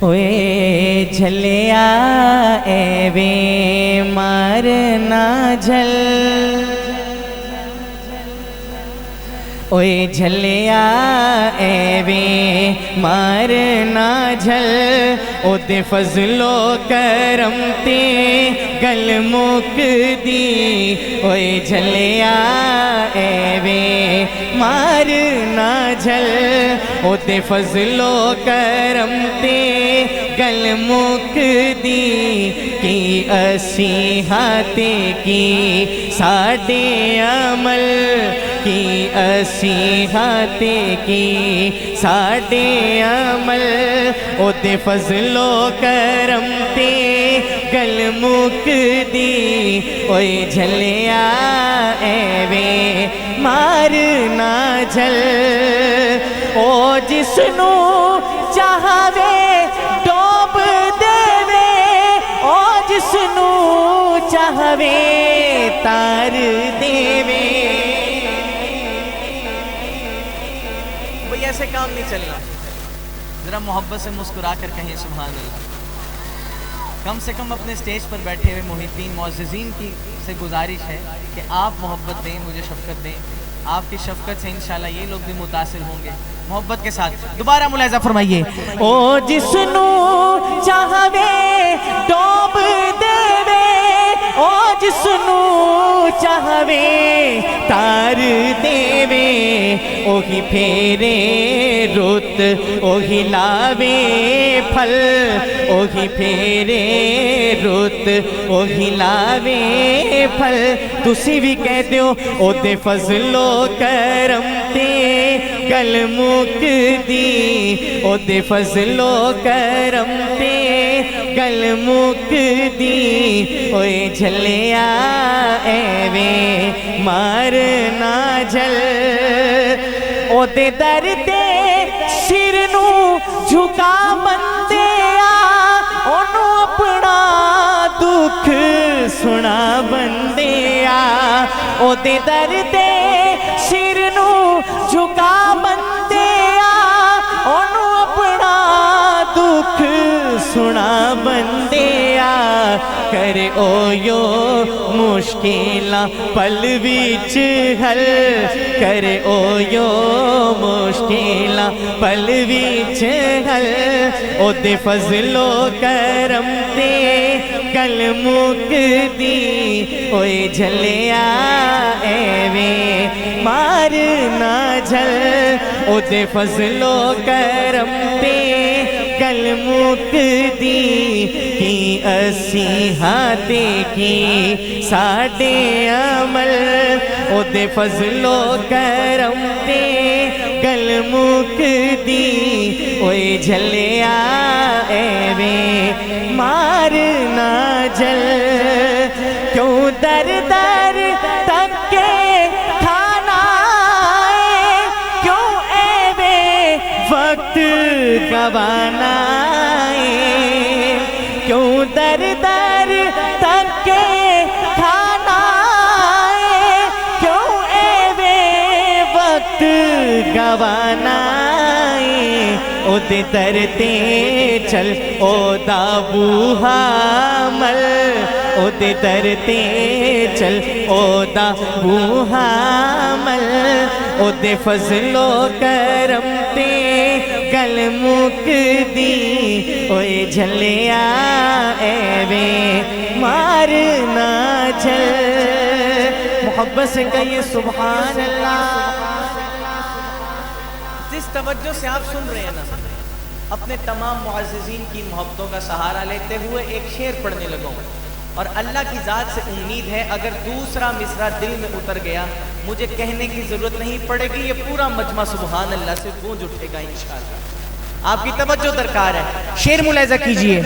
اوے جھلیا اے وے مارنا جھل، اوے جھلیا اے وے مارنا جھل، او دے فضل و کرم تے گل مک دی، اوے جھلیا اے وے مارنا جھل، او دے فضل و کرم تے گل مک دی، کی اسی ہاتھے کی ساڈے عمل، کی اسی ہاتھے کی ساڈے عمل، او دے فضل و کرم تے گل مک دی، اوے جھلیا اے وے مارنا جھل، او جس نو چاہوے ڈوب دے وے، او جس نو چاہوے تار دے وے۔ بھئی ایسے کام نہیں چلنا، ذرا محبت سے مسکرا کر کہیں سبحان اللہ۔ کم سے کم اپنے سٹیج پر بیٹھے ہوئے محبین معززین کی سے گزارش ہے کہ آپ محبت دیں، مجھے شفقت دیں، آپ کی شفقت سے انشاءاللہ یہ لوگ بھی متاثر ہوں گے۔ محبت کے ساتھ دوبارہ ملاحظہ فرمائیے، او جس نو چاہوے ڈوب دے وے، او جس نو چاہوے تار دے وے، اوہی پھیرے رت اوہی لاوے پھل، اوہی پھیرے رت اوہی لاوے پھل، تسی بھی کہہ دیو او دے فضل و کرم تے گل مک دی، او دے فضل و کرم تے گل مک دی، اوے جھلیا اے وے مارنا جھل، او دے در تے سر نو جھکا بندیا، اونو اپنا دکھ سنا بندیا، او دے در تے سر نو جھکا بندیا، اونو اپنا دکھ سنا بندیا، کر اویو مشکلاں پل وچ حل، کر اویو مشکلاں پل وچ حل، او دے فضل و کرم تے گل مک دی، اوے جھلیا اے وے مارنا جھل، او دے فضل و کرم تے گل مک دی، کی اسی ہاتھے کی ساڈے عمل، او دے فضل و کرم تے گل مک دی، اوے جھلیا اے وے مارنا جھل، کیوں در در تک کے کھانا ہے، کیوں اے وے وقت گوانا ہے، کیوں در در تک کے کھانا ہے، کیوں اے وے وقت گوانا ہے، او دے در تے چل او دا بوہا مل، او دے در تے چل او دا بوہا مل، او دے فضل و کرم تے گل مک دی، اوے جھلیا اے وے مارنا جھل۔ محبت سے کہیے سبحان اللہ۔ جس توجہ سے آپ سن رہے ہیں نا، اپنے تمام معززین کی محبتوں کا سہارا لیتے ہوئے ایک شعر پڑھنے لگا ہوں، اور اللہ کی ذات سے امید ہے اگر دوسرا مصرع دل میں اتر گیا مجھے کہنے کی ضرورت نہیں پڑے گی، یہ پورا مجمع سبحان اللہ سے گونج اٹھے گا انشاءاللہ۔ آپ کی توجہ درکار ہے، شعر ملاحظہ کیجئے۔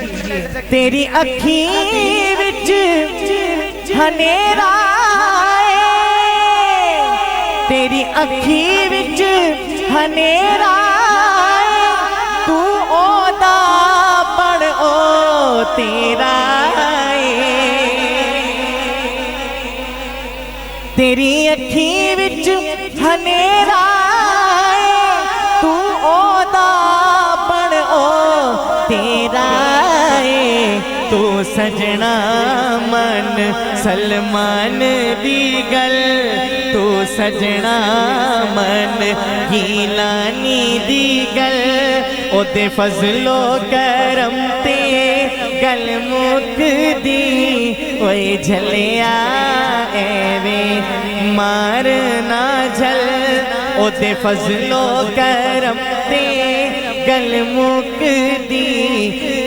تیری اکھیں وچ ہنیرا ہے، تیری اکھیں وچ ہنیرا ہے، تو او دا بڑ او تیرا ہے، تیری اکھیں وچ ہنیرا ہے، تو او دا بڑ او تیرا تو سجنا من سلمان دی گل تو سجنا من گیلانی دی گل او دے فضل و کرم تے گل مک دی اوے جھلیا اے وے مارنا جھل او دے فضل و کرم تے گل مک دی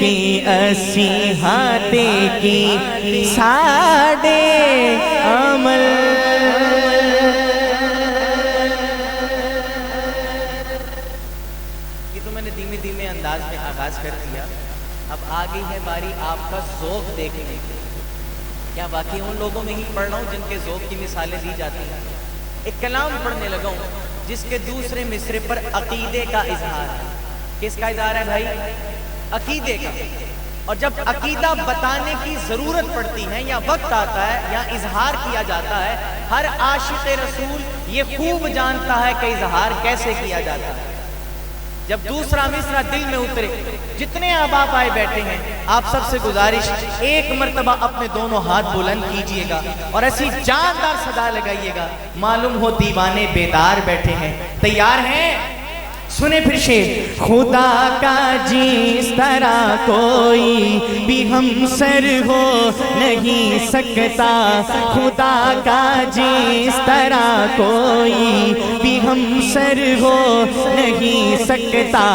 کی اسی ہاتے کی ساڑے عمل انداز میں آغاز کر دیا. اب آگئی ہے باری آپ کا ذوق دیکھنے کی. کیا واقعی ان لوگوں میں ہی پڑھ رہا ہوں جن کے ذوق کی مثالیں دی جاتی ہیں؟ ایک کلام پڑھنے لگا ہوں جس کے دوسرے مصرے پر عقیدے کا اظہار ہے. کس کا اظہار ہے بھائی؟ عقیدے کا. اور جب عقیدہ بتانے کی ضرورت پڑتی ہے یا وقت آتا ہے یا اظہار کیا جاتا ہے، ہر عاشق رسول یہ خوب جانتا ہے کہ اظہار کیسے کیا جاتا ہے. جب دوسرا مصرع دل میں اترے، جتنے آپ آئے بیٹھے ہیں، آپ سب سے گزارش ایک مرتبہ اپنے دونوں ہاتھ بلند کیجئے گا اور ایسی جاندار صدا لگائیے گا معلوم ہو دیوانے بیدار بیٹھے ہیں. تیار ہیں؟ سنیں پھر شعر. خدا کا جس طرح کوئی بھی ہم سر ہو نہیں سکتا، خدا کا جس طرح کوئی بھی ہم سر ہو نہیں سکتا.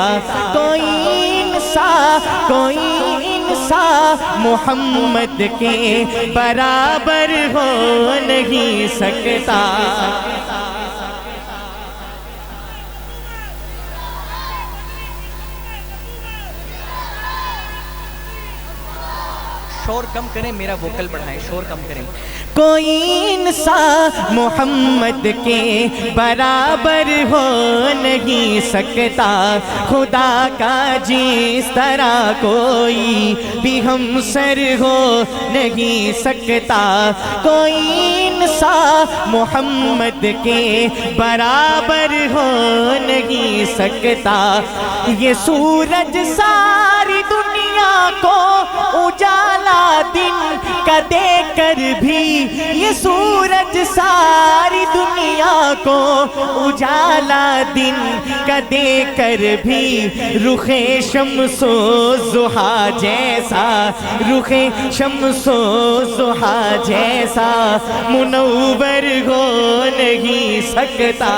کوئی انسان محمد کے برابر ہو نہیں سکتا. شور کم کریں، میرا ووکل بڑھائیں، شور کم کریں. کوئی انسان محمد کے برابر ہو نہیں سکتا، خدا کا جس طرح کوئی بھی ہم سر ہو نہیں سکتا. کوئی انسان محمد کے برابر ہو نہیں سکتا. یہ سورج ساری دنیا کو اجالا دن کا دے کر بھی، یہ سورج ساری دنیا کو اجالا دن کا دے کر بھی، رخ شمس و ضحیٰ جیسا، رخ شمس و ضحیٰ جیسا منور ہو نہیں سکتا.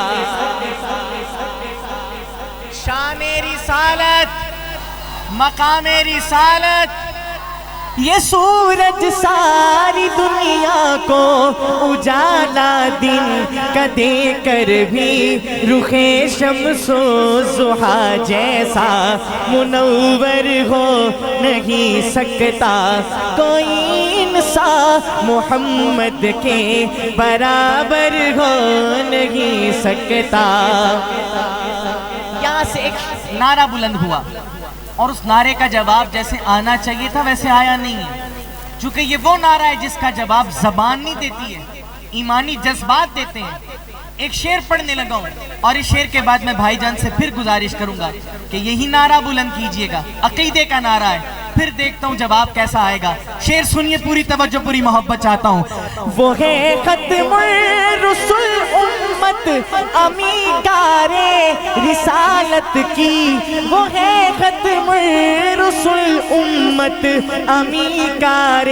شان رسالت، مقام رسالت، یہ سورج ساری دنیا کو اجالا دن کا دے کر بھی، رخ شمس و ضحیٰ جیسا منور ہو نہیں سکتا. کوئی انسان محمد کے برابر ہو نہیں سکتا. یہاں سے ایک نعرہ بلند ہوا اور اس نعرے کا جواب جیسے آنا چاہیے تھا ویسے آیا نہیں ہے. چونکہ یہ وہ نعرہ ہے جس کا جواب زبان نہیں دیتی ہے، ایمانی جذبات دیتے ہیں. ایک شعر پڑھنے لگا ہوں اور اس شعر کے بعد میں بھائی جان سے پھر گزارش کروں گا کہ یہی نعرہ بلند کیجئے گا. عقیدے کا نعرہ ہے، پھر دیکھتا ہوں جواب کیسا آئے گا. شعر سنیے، پوری توجہ، پوری محبت چاہتا ہوں. وہ ہے ختم الرسل امت امیکار رسالت کی، وہ ہے ختم الرسل امت امیکار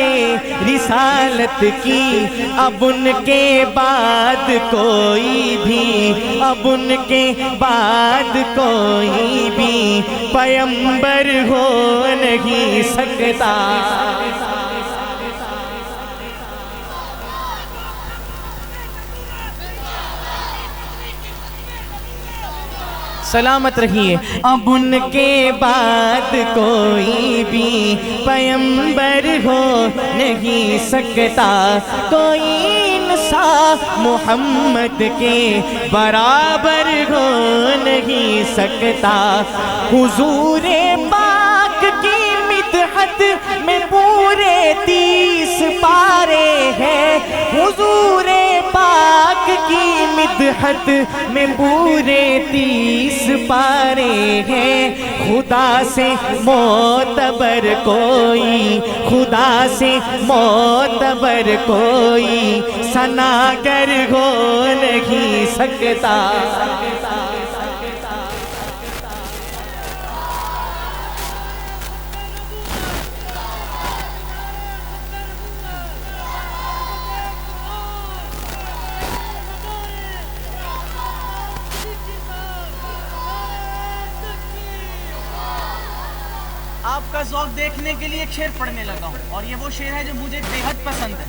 رسالت کی. اب ان کے بعد کوئی بھی، اب ان کے بعد کوئی بھی پیغمبر ہو نہیں سکتا. سلامت رہیے. اب ان کے بعد کوئی بھی پیغمبر ہو نہیں سکتا. کوئی انسان محمد کے برابر ہو نہیں سکتا. حضور پاک کی مدحت میں پورے 30 پارے ہیں. حضور پاک کی مدحت میں پورے 30 پارے ہیں، خدا سے معتبر کوئی، خدا سے معتبر کوئی ثناگر ہو نہیں سکتا۔ آپ کا ذوق دیکھنے کے لیے ایک شعر پڑھنے لگا ہوں، اور یہ وہ شعر ہے جو مجھے بےحد پسند ہے۔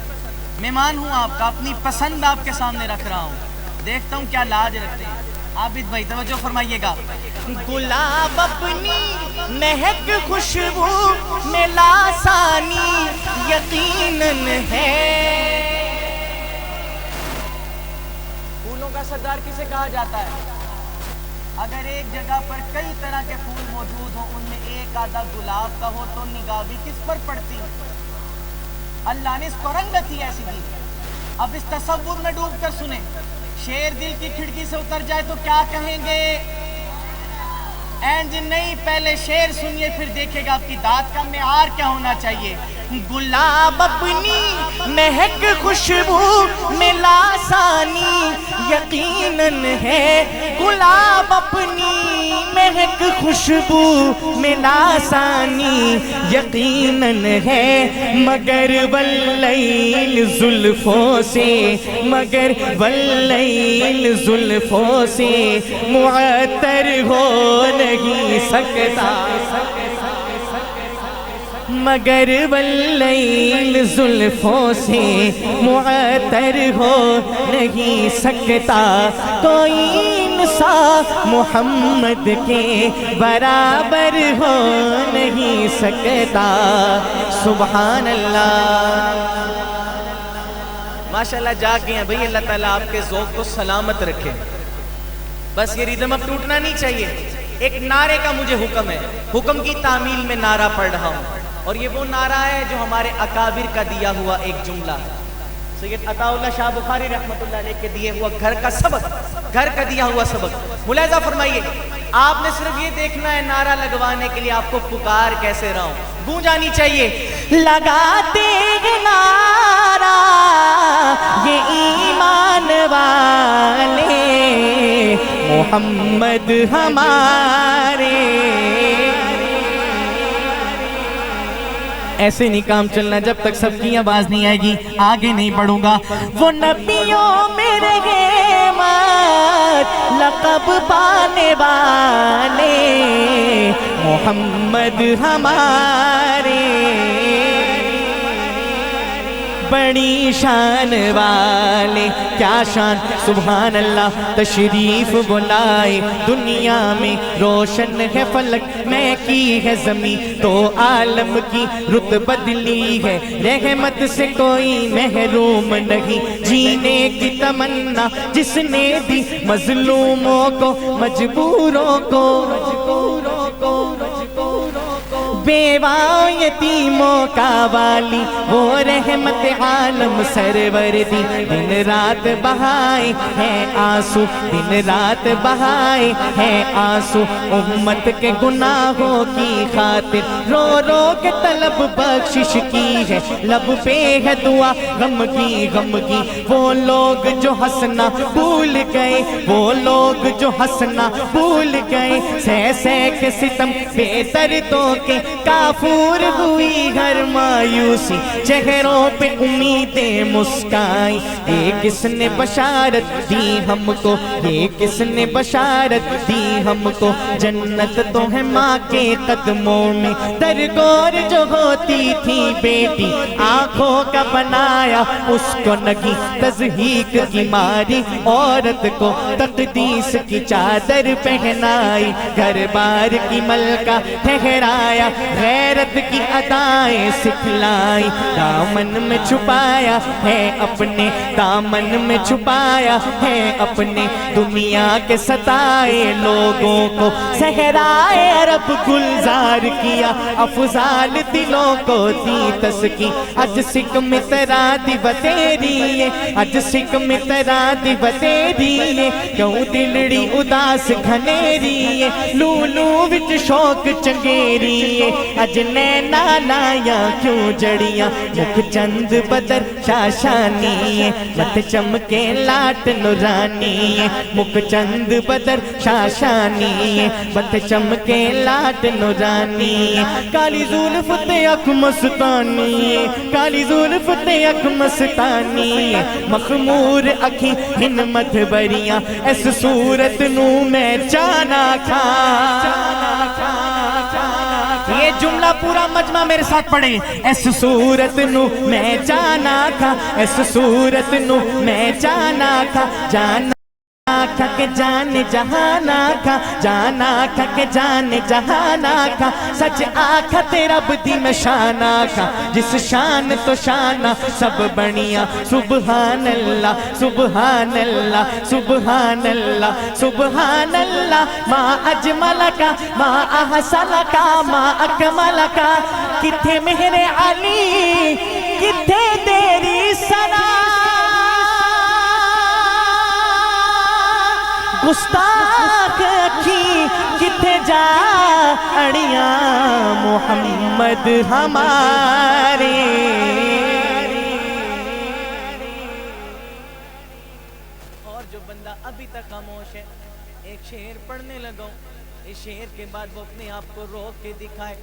مہمان ہوں آپ کا، اپنی پسند آپ کے سامنے رکھ رہا ہوں، دیکھتا ہوں کیا لاج رکھتے ہیں۔ عابد بھائی توجہ فرمائیے گا۔ گلاب اپنی مہک خوشبو میں لاسانی یقیناً ہے۔ پھولوں کا سردار کسے کہا جاتا ہے؟ اگر ایک جگہ پر کئی طرح کے پھول موجود ہوں، ان میں ایک آدھا گلاب کا ہو تو نگاہ بھی کس پر پڑتی ہے؟ اللہ نے اس کو رنگت ہی ایسی دی ہے۔ اب اس تصور میں ڈوب کر سنیں، شیر دل کی کھڑکی سے اتر جائے تو کیا کہیں گے؟ اینڈ نہیں، پہلے شعر سنیے پھر دیکھے گا آپ کی داد کا معیار کیا ہونا چاہیے۔ گلاب اپنی مہک خوشبو میں لاسانی یقیناً ہے، گلاب اپنی مہک خوشبو میں لاسانی یقیناً ہے، مگر واللیل زلفوں سے، مگر واللیل زلفوں سے معطر ہو نہیں سکتا، مگر واللیل زلفوں سے معطر ہو نہیں سکتا، کوئی انصاف محمد کے برابر ہو نہیں سکتا۔ سبحان اللہ۔ ماشاءاللہ جاگ گئے ہیں بھئی، اللہ تعالیٰ آپ کے ذوق کو سلامت رکھے۔ بس یہ ریدم اب ٹوٹنا نہیں چاہیے۔ ایک نعرے کا مجھے حکم ہے، حکم کی تعمیل میں نعرہ پڑھ رہا ہوں، اور یہ وہ نعرہ ہے جو ہمارے اکابر کا دیا ہوا ایک جملہ ہے۔ سید عطا اللہ شاہ بخاری رحمۃ اللہ علیہ کے دیے ہوا گھر کا سبق، گھر کا دیا ہوا سبق ملاحظہ فرمائیے۔ آپ نے صرف یہ دیکھنا ہے نعرہ لگوانے کے لیے آپ کو پکار کیسے رہا ہوں، گونج آنی چاہیے۔ لگاتے ہیں نعرہ یہ ایمان والے، محمد ہمارے۔ ایسے نہیں کام چلنا، جب تک سب کی آواز نہیں آئے گی آگے نہیں بڑھوں گا۔ وہ نبیوں میں رحمت لقب پانے والے، محمد ہمارے۔ بڑی شان والے، کیا شان، سبحان اللہ، تشریف بلائے دنیا میں، روشن ہے فلک میں کی ہے زمین، تو عالم کی رت بدلی ہے، رحمت سے کوئی محروم نہیں، جینے کی تمنا جس نے دی مظلوموں کو، مجبوروں کو، بیواں یتیموں کا والی، وہ رحمت عالم سرور دی، دن رات بہائے ہیں آنسو، دن رات بہائے ہیں آنسو، امت کے گناہوں کی خاطر رو رو کے طلب بخشش کی ہے، لب پہ ہے دعا غم کی غم کی، وہ لوگ جو ہنسنا بھول گئے، وہ لوگ جو ہنسنا بھول گئے، سہ سہ کے ستم بے دردوں کے کافور ہوئی ہر مایوسی، چہروں پہ امیدیں مسکائی، یہ کس نے بشارت دی ہم کو، یہ کس نے بشارت دی ہم کو، جنت تو ہے ماں کے قدموں میں، درگور جو ہوتی تھی بیٹی، آنکھوں کا بنایا اس کو نگی، تضحیک کی ماری عورت کو تقدیس کی چادر پہنائی، گھر بار کی ملکہ ٹھہرایا غیرت کی ادائیں سکھلائی، دامن میں چھپایا ہے اپنے، دامن میں چھپایا ہے اپنے، دنیا کے ستائے لوگوں کو صحرائے عرب گلزار کیا، افضال دلوں کو دی تسکی، اج سکھ مترا دی بتیری، اج سکھ مترا دی بتیری، کیوں دلڑی اداس گھنیری، لولو وچ شوق چنگیری، اج نینا لایا کیوں جڑیاں، مکھ چند بدر شاشانی، مت چمکے لاٹ نورانی، مکھ چند بدر شاشانی، مت چمکے لاٹ نورانی، کالی زلف تے اکھ مستانی، کالی زلف تے اکھ مستانی، مخمور اکھی ہن مت بریاں، اس صورت نو میں جانا کھا۔ یہ جملہ پورا مجمع میرے ساتھ پڑھیں، اس صورت نو میں جانا کھا، اس صورت نو میں جانا کھا، جانا کھا کہ جان جہانا کھا، جانا کھا کہ جان جہانا کھا، سچ آکھا تیرا بدی میں شانا کھا، جس شان تو شانہ سب بنیاں، سبحان اللہ سبحان اللہ سبحان اللہ سبحان اللہ، ما اجمل کا ما احسن کا ما اکمل کا، کتھے میرے علی کتھے تیری ثنا، گستاخ اکھی کتھے جا اڑیاں، محمد ہمارے۔ اور جو بندہ ابھی تک خاموش ہے، ایک شعر پڑھنے لگا ہوں، اس شعر کے بعد وہ اپنے آپ کو روک کے دکھائے،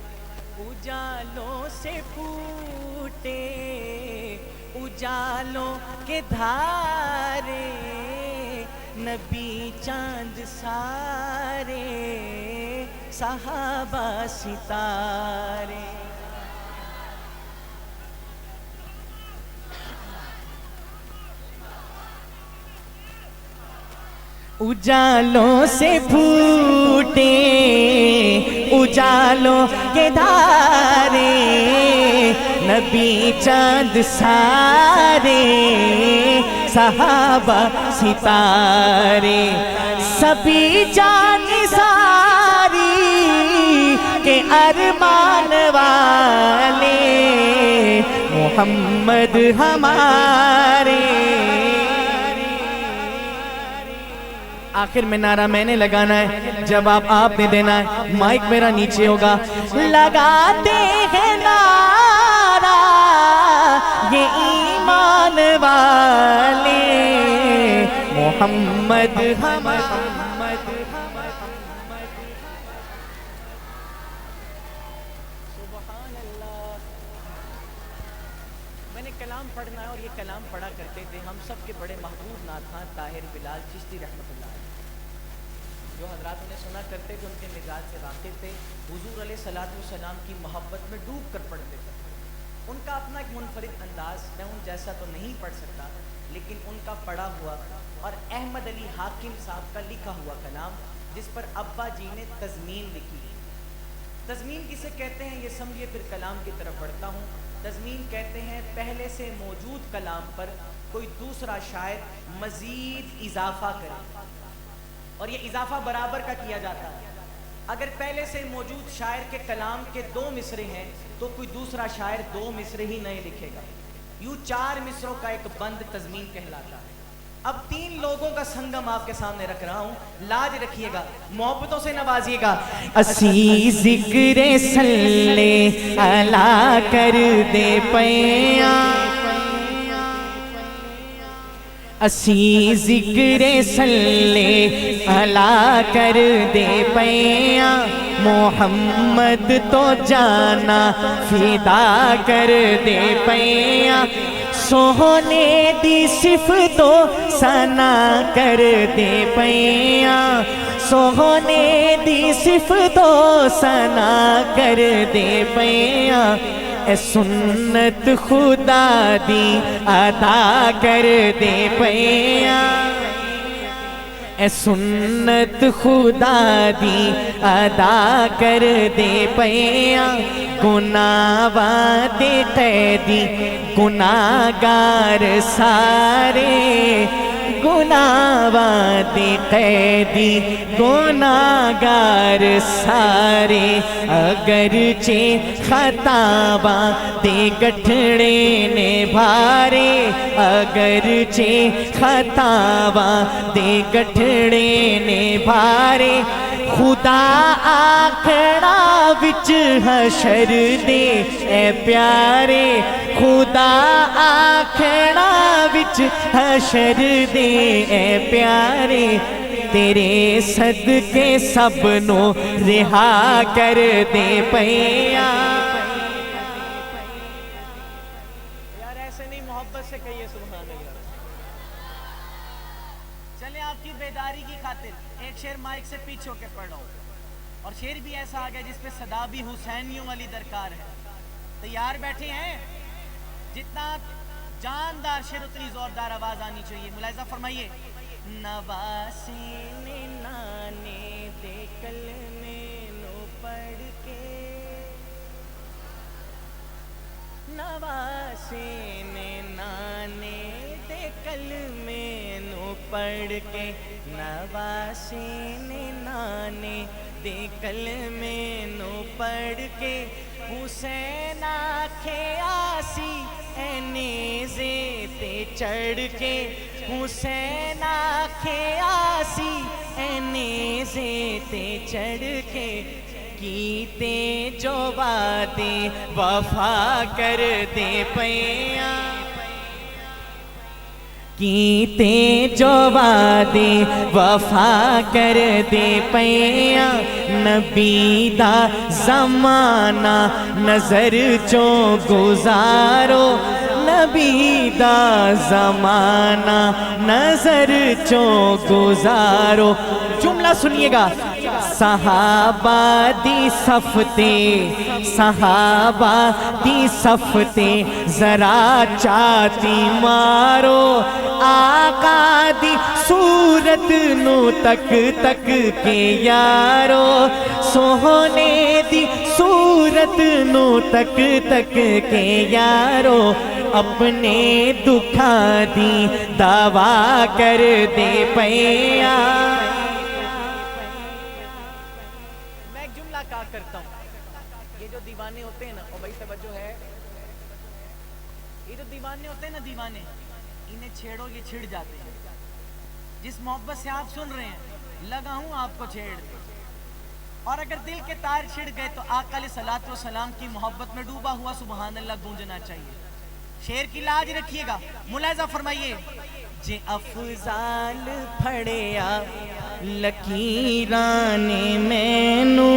اجالوں سے پھوٹے اجالوں کے دھارے، نبی چاند سارے صحابہ ستارے، اجالوں سے پھوٹے اجالوں کے دھارے، نبی چاند سارے صحابہ ستارے، سبھی جان ساری کے ارمان والے، محمد ہمارے۔ آخر میں نعرہ میں نے لگانا ہے، جواب آپ نے دینا ہے، مائک میرا نیچے ہوگا، لگاتے ہیں نعرہ یہ ایمان والے، محمد محمد۔ سبحان اللہ۔ میں نے کلام پڑھنا ہے اور یہ کلام پڑھا کرتے تھے ہم سب کے بڑے محبوب نعت خواں طاہر بلال چشتی رحمۃ اللہ علیہ، جو حضرات انہیں سنا کرتے تھے، ان کے مزاج سے واقف تھے، حضور علیہ الصلوۃ والسلام کی محبت میں ڈوب کر پڑھتے تھے۔ ان کا اپنا ایک منفرد انداز، میں ان جیسا تو نہیں پڑھ سکتا، لیکن ان کا پڑھا ہوا اور احمد علی حاکم صاحب کا لکھا ہوا کلام، جس پر ابا جی نے تضمین لکھی۔ تضمین کسے کہتے ہیں یہ سمجھیے، پھر کلام کی طرف بڑھتا ہوں۔ تضمین کہتے ہیں پہلے سے موجود کلام پر کوئی دوسرا شاعر مزید اضافہ کرے، اور یہ اضافہ برابر کا کیا جاتا ہے۔ اگر پہلے سے موجود شاعر کے کلام کے 2 مصرے ہیں تو کوئی دوسرا شاعر 2 مصرے ہی نہیں لکھے گا، یوں 4 مصروں کا ایک بند تضمین کہلاتا ہے۔ اب 3 لوگوں کا سنگم آپ کے سامنے رکھ رہا ہوں، لاج رکھیے گا، محبتوں سے نوازیے گا۔ اسی ذکر صلی علی کر دے پیاں، اسی ذکر صلی علی کر دے پیاں، محمد تو جانا فدا کر دے پیاں، سونے دی صفتو ثنا کر دے پیاں، سونے دی صفتو ثنا کر دے پیاں، اے سنت خدا دی ادا کر دے پیاں، اے سنت خدا دی ادا کر دے پیاں گناہ وادے قیدی گناہگار سارے گناہ وادے قیدی گناہگار سارے اگرچہ خطاباں دے گٹھڑے نے بھارے اگرچہ خطاباں دے گٹھڑے نے بھارے خدا آکھڑا وچ حشر دے اے پیارے خدا آکھڑا وچ حشر دے اے پیارے تیرے صدقے سب نو رہا کر دے پیاں یار ایسے نہیں محبت سے کہیے سبحان اللہ چلیں آپ کی بیداری کی خاطر ایک شعر مائک سے پیچھے ہو کے پڑھ رہا ہوں اور شعر بھی ایسا آ گیا جس پہ صدا بھی حسینیوں والی درکار ہے تیار بیٹھے ہیں جتنا جاندار شعر اتنی زوردار آواز آنی چاہیے ملاحظہ فرمائیے نواسین نانے دے کلمے نو پڑھ کے نواسین نانے دے کلمے نو پڑھ کے نواسین نانے دے کلمے نو پڑھ کے حسین آکھے آسی اے نیزے تے چڑھ کے حسین آکھے آسی اے نیزے تے چڑھ کے کیتے جو وعدے وفا کر دے پیاں کیتے جو وعدے وفا کر دے پیاں نبی دا زمانہ نظر چوں گزارو نبی دا زمانہ نظر چوں گزارو جملہ سنیے گا صحابہ دی صفتے صحابہ دی صفتے ذرا چاتی مارو آقا دی صورت نو تک تک کے یارو سوہنے دی صورت نو تک تک کے یارو اپنے دکھا دی دعویٰ کر دے پیاں میں ایک جملہ کہا کرتا ہوں یہ جو دیوانے ہوتے ہیں نا اور بھائی توجہ ہے یہ جو دیوانے ہوتے ہیں نا دیوانے انہیں چھیڑو یہ چھڑ جاتے ہیں جس محبت سے آپ سن رہے ہیں لگا ہوں آپ کو چھیڑ اور اگر دل کے تار چھڑ گئے تو آقا علیہ الصلوۃ والسلام کی محبت میں ڈوبا ہوا سبحان اللہ گونجنا چاہیے شعر کی لاج رکھیے گا ملاحظہ فرمائیے جے افضال پھڑیا لکیرانے مینو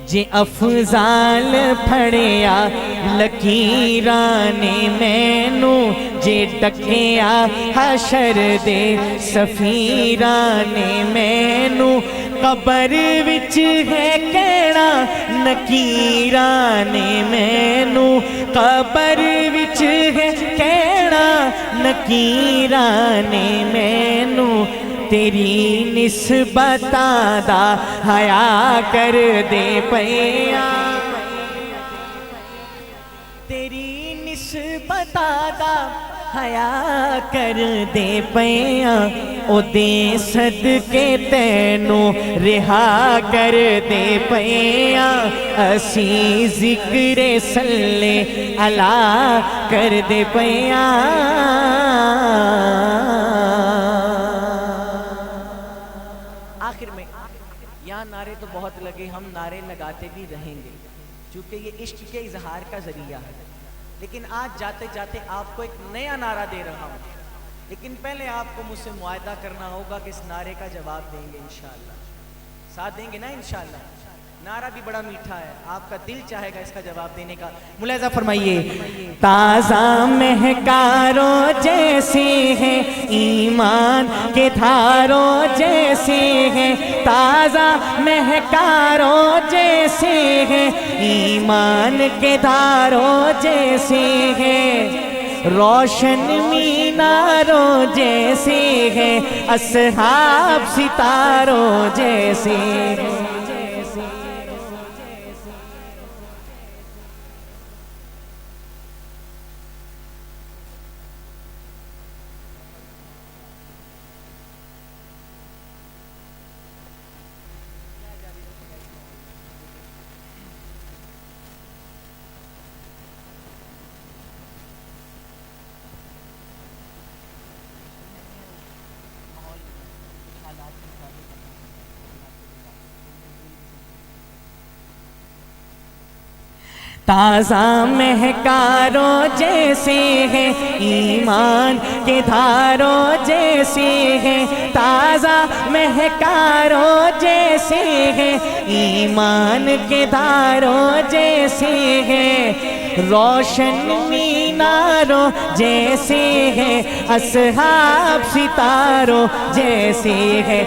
جے افضال پھڑیا لکیرانے مینو جے ڈکیا حشر دے سفیرانے مینو قبر وچ ہے کہنا نکیرانے مینو قبر وچ ہے کہنا نکیرانے مینو تیری نسبتاں دا حیا کر دے پیاں تیری نسبتاں دا حیا کر دے پیاں او دے صدقے تینوں رہا کر دے پیاں اسی ذکر صلی اللہ کر دے پیاں آخر میں یہاں نعرے تو بہت لگے ہم نعرے لگاتے بھی رہیں گے چونکہ یہ عشق کے اظہار کا ذریعہ ہے لیکن آج جاتے جاتے آپ کو ایک نیا نعرہ دے رہا ہوں لیکن پہلے آپ کو مجھ سے معاہدہ کرنا ہوگا کہ اس نعرے کا جواب دیں گے انشاءاللہ ساتھ دیں گے نا انشاءاللہ نعرہ بھی بڑا میٹھا ہے آپ کا دل چاہے گا اس کا جواب دینے کا ملاحظہ فرمائیے تازہ مہکاروں جیسے ہیں ایمان کے دھاروں جیسے ہیں تازہ مہکاروں جیسے ہیں ایمان کے دھاروں جیسے ہیں روشن میناروں جیسے ہیں اصحاب ستاروں جیسے ہیں تازہ مہکاروں جیسے ہیں ایمان کے دھاروں جیسے ہیں تازہ مہکاروں جیسے ہیں ایمان کے دھاروں جیسے ہیں روشن میناروں جیسے ہیں اصحاب ستاروں جیسے ہیں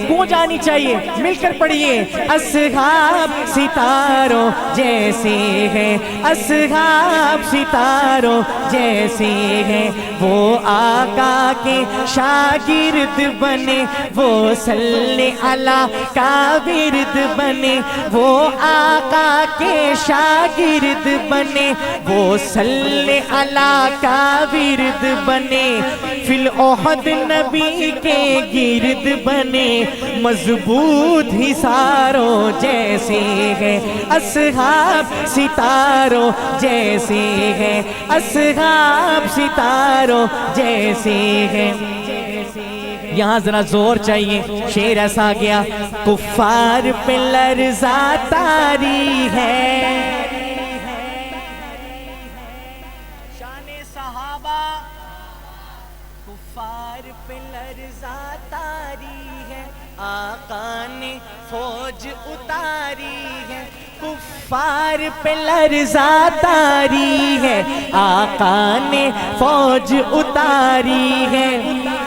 گونج آنی چاہیے مل کر پڑھیے اصحاب ستاروں جیسے ہیں اصحاب ستاروں جیسے ہیں وہ آقا کے شاگرد بنے وہ صلی اللہ کا ورد بنے وہ آقا کے شاگرد بنے وہ صلی اللہ کا ورد بنے فی الاحد نبی کے گرد بنے مضبوط حصاروں جیسے ہیں اصحاب ستاروں جیسے ہیں اصحاب ستاروں جیسے ہیں یہاں ذرا زور چاہیے شعر ایسا آ گیا کفار پہ لرزا طاری ہے شان صحابہ کفار پہ لرزا طاری ہے آقا نے فوج اتاری ہے کفار پہ لرزا طاری ہے آقا نے فوج اتاری ہے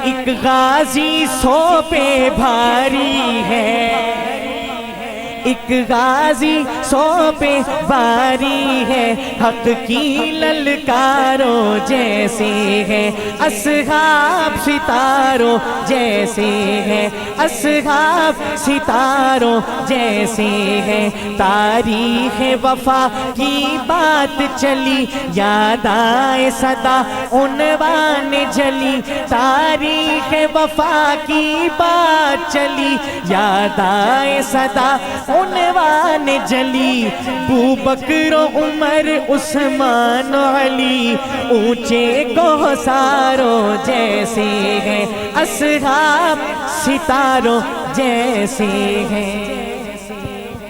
ایک غازی سو پہ بھاری ہے ایک غازی سو پہ باری ہے حق کی للکاروں جیسے ہے اصحاب ستاروں جیسے ہے اصحاب ستاروں جیسے ہے تاریخ وفا کی بات چلی یاد آئے صدا عنوان جلی تاریخ وفا کی بات چلی یاد آئے صدا عنوان جلی ابو بکر و عمر عثمان و علی اونچے کوثاروں جیسے ہیں اصحاب ستاروں جیسے ہیں